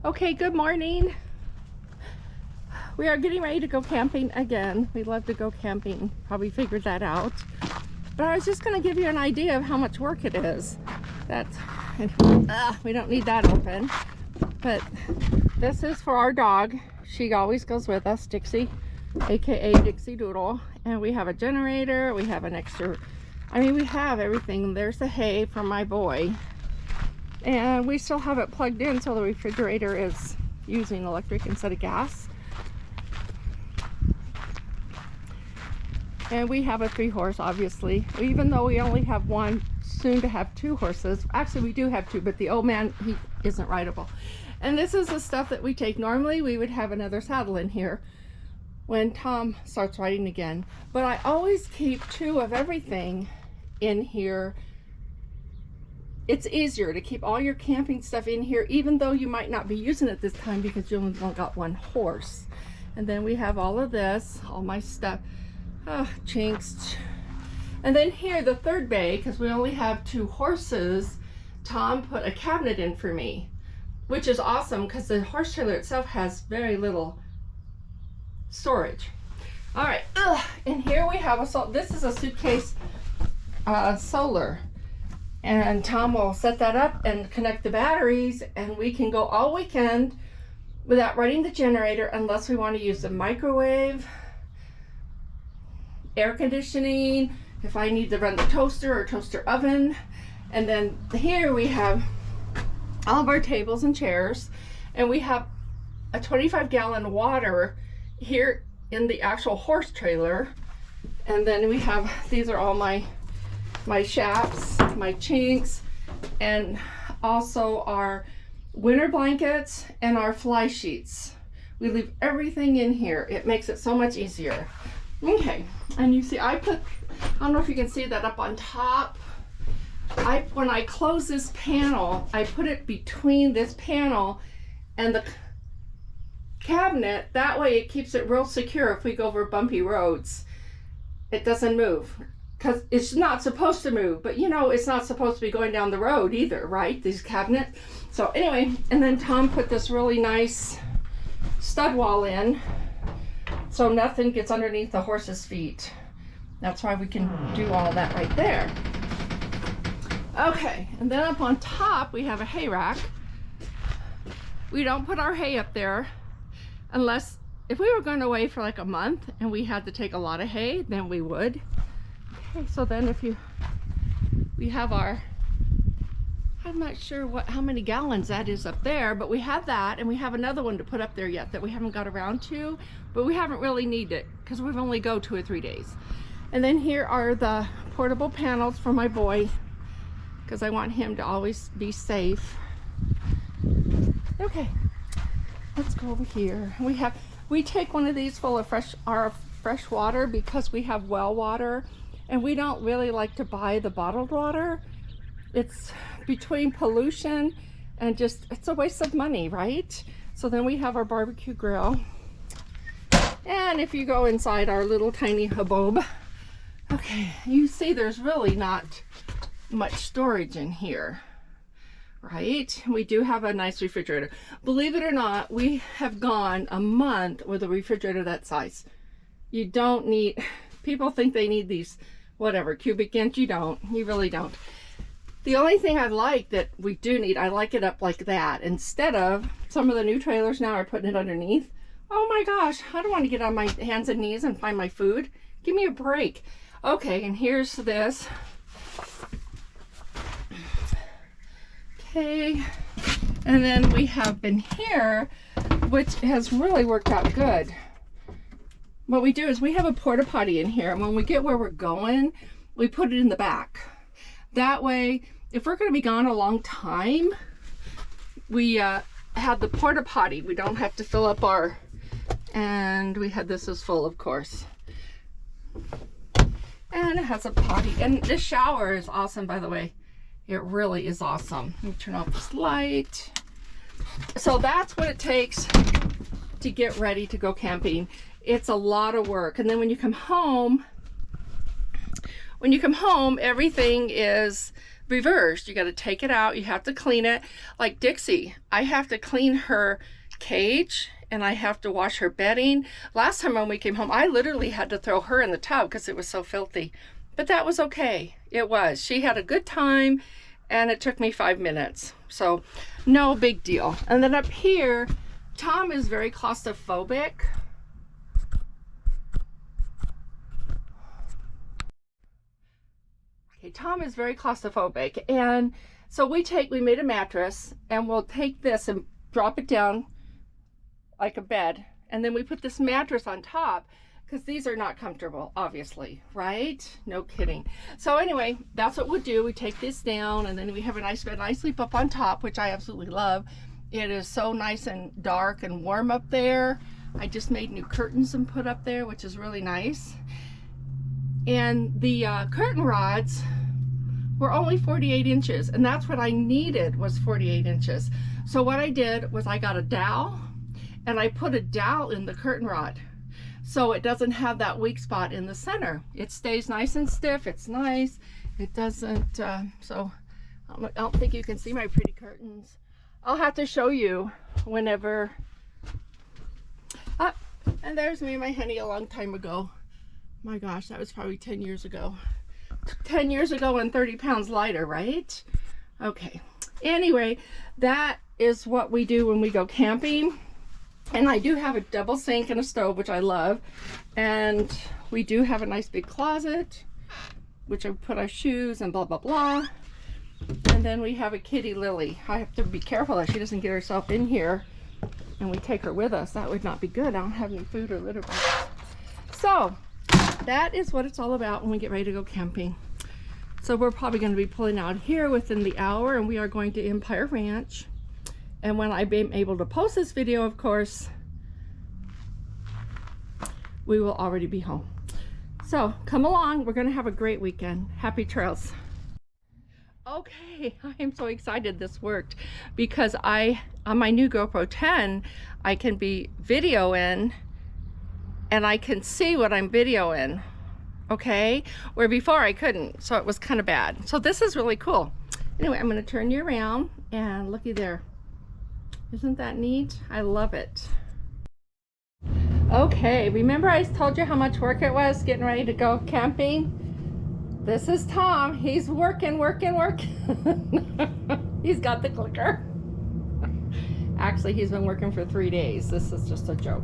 Okay, good morning. We are getting ready to go camping again. We love to go camping. Probably figured that out. But I was just going to give you an idea of how much work it is. We don't need that open. But this is for our dog. She always goes with us, Dixie, aka Dixie Doodle. And we have a generator. We have an extra, we have everything. There's the hay for my boy. And we still have it plugged in so the refrigerator is using electric instead of gas. And we have a 3-horse, obviously. Even though we only have one, soon to have 2 horses. Actually, we do have 2, but the old man, he isn't rideable. And this is the stuff that we take. Normally, we would have another saddle in here when Tom starts riding again. But I always keep 2 of everything in here. It's easier to keep all your camping stuff in here, even though you might not be using it this time because you only got 1 horse. And then we have all of this, all my stuff, chinks. And then here, the 3rd bay, because we only have 2 horses, Tom put a cabinet in for me, which is awesome because the horse trailer itself has very little storage. All right, and here we have this is a suitcase solar. And Tom will set that up and connect the batteries, and we can go all weekend without running the generator unless we want to use the microwave, air conditioning, if I need to run the toaster or toaster oven. And then here we have all of our tables and chairs, and we have a 25-gallon water here in the actual horse trailer. And then we have, these are all my shaps, my chinks, and also our winter blankets and our fly sheets. We leave everything in here. It makes it so much easier. Okay, and you see I don't know if you can see that up on top. When I close this panel, I put it between this panel and the cabinet. That way it keeps it real secure if we go over bumpy roads. It doesn't move. Because it's not supposed to move, but you know, it's not supposed to be going down the road either, right? These cabinets. So anyway, and then Tom put this really nice stud wall in so nothing gets underneath the horse's feet. That's why we can do all that right there. Okay, and then up on top we have a hay rack. We don't put our hay up there unless if we were going away for like a month and we had to take a lot of hay, then we would. Okay, so then we have our, I'm not sure how many gallons that is up there, but we have that, and we have another one to put up there yet that we haven't got around to, but we haven't really needed it because we've only go 2 or 3 days. And then here are the portable panels for my boy because I want him to always be safe. Okay, let's go over here. We take one of these full of fresh water because we have well water. And we don't really like to buy the bottled water. It's between pollution and just, it's a waste of money, right? So then we have our barbecue grill. And if you go inside our little tiny habob, okay, you see there's really not much storage in here, right? We do have a nice refrigerator. Believe it or not, we have gone a month with a refrigerator that size. You don't need, people think they need these whatever cubic inch. You don't, you really don't. The only thing I like that we do need, I like it up like that instead of some of the new trailers now are putting it underneath. Oh my gosh, I don't want to get on my hands and knees and find my food. Give me a break. Okay, and here's this. Okay, and then we have been here, which has really worked out good. What we do is we have a porta potty in here, and when we get where we're going, we put it in the back. That way, if we're going to be gone a long time, we have the porta potty. We don't have to fill up and we had this is full, of course. And it has a potty, and this shower is awesome, by the way. It really is awesome. Let me turn off this light. So that's what it takes to get ready to go camping. It's a lot of work. And then when you come home, everything is reversed. You got to take it out. You have to clean it. Like Dixie, I have to clean her cage and I have to wash her bedding. Last time when we came home, I literally had to throw her in the tub because it was so filthy. But that was okay. It was. She had a good time and it took me 5 minutes. So no big deal. And then up here, Tom is very claustrophobic. Okay, Tom is very claustrophobic, and so we made a mattress, and we'll take this and drop it down like a bed, and then we put this mattress on top because these are not comfortable, obviously, right? No kidding. So anyway, that's what we'll do. We take this down, and then we have a nice bed. I sleep up on top, which I absolutely love. It is so nice and dark and warm up there. I just made new curtains and put up there, which is really nice. And the curtain rods were only 48 inches, and that's what I needed, was 48 inches. So what I did was I got a dowel, and I put a dowel in the curtain rod, so it doesn't have that weak spot in the center. It stays nice and stiff. It's nice. It doesn't, so I don't think you can see my pretty curtains. I'll have to show you whenever. And there's me and my honey a long time ago. My gosh, that was probably 10 years ago. 10 years ago and 30 pounds lighter, right? Okay. Anyway, that is what we do when we go camping. And I do have a double sink and a stove, which I love. And we do have a nice big closet, which I put our shoes and blah, blah, blah. And then we have a kitty, Lily. I have to be careful that she doesn't get herself in here and we take her with us. That would not be good. I don't have any food or litter box. So that is what it's all about when we get ready to go camping. So we're probably going to be pulling out here within the hour, and we are going to Empire Ranch. And when I'm able to post this video, of course, we will already be home. So come along. We're going to have a great weekend. Happy trails. Okay, I am so excited this worked, because on my new GoPro 10, I can be videoing and I can see what I'm videoing, okay? Where before I couldn't, so it was kind of bad. So this is really cool. Anyway, I'm gonna turn you around and looky there. Isn't that neat? I love it. Okay, remember I told you how much work it was getting ready to go camping? This is Tom. He's working. He's got the clicker. Actually, he's been working for 3 days. This is just a joke.